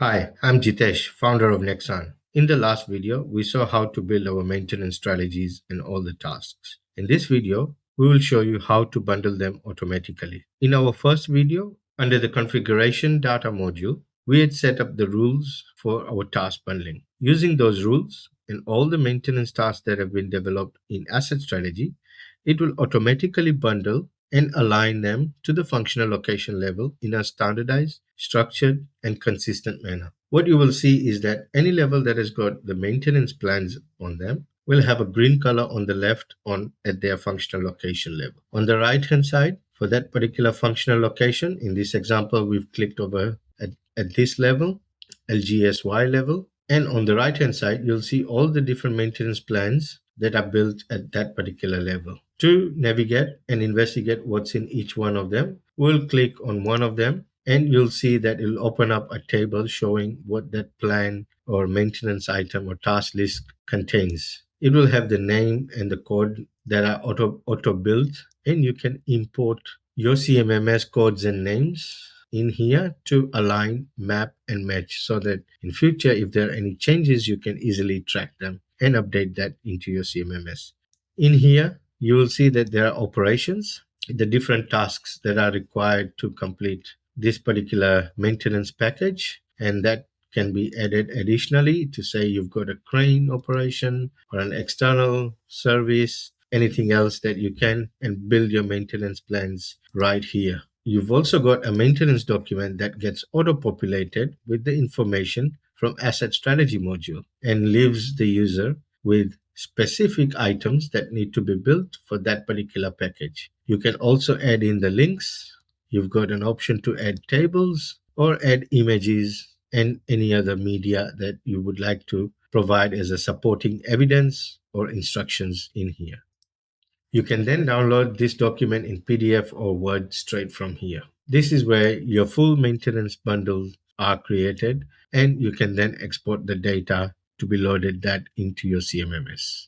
Hi, I'm Jitesh, founder of Nexaan. In the last video, we saw how to build our maintenance strategies and all the tasks. In this video, we will show you how to bundle them automatically. In our first video, under the configuration data module, we had set up the rules for our task bundling. Using those rules and all the maintenance tasks that have been developed in asset strategy, it will automatically bundle and align them to the functional location level in a standardized, structured, and consistent manner. What you will see is that any level that has got the maintenance plans on them will have a green color on the left on at their functional location level. On the right hand side, for that particular functional location, in this example, we've clicked over at this level, LGSY level, and on the right hand side, you'll see all the different maintenance plans that are built at that particular level. To navigate and investigate what's in each one of them, we'll click on one of them and you'll see that it'll open up a table showing what that plan or maintenance item or task list contains. It will have the name and the code that are auto built, and you can import your CMMS codes and names in here to align, map, and match so that in future, if there are any changes, you can easily track them and update that into your CMMS. In here, you will see that there are operations, the different tasks that are required to complete this particular maintenance package, and that can be added additionally to say you've got a crane operation or an external service, anything else that you can, and build your maintenance plans right here. You've also got a maintenance document that gets auto-populated with the information from Asset Strategy module and leaves the user with specific items that need to be built for that particular package. You can also add in the links. You've got an option to add tables or add images and any other media that you would like to provide as a supporting evidence or instructions in here. You can then download this document in PDF or Word straight from here. This is where your full maintenance bundles are created, and you can then export the data to be loaded that into your CMMS.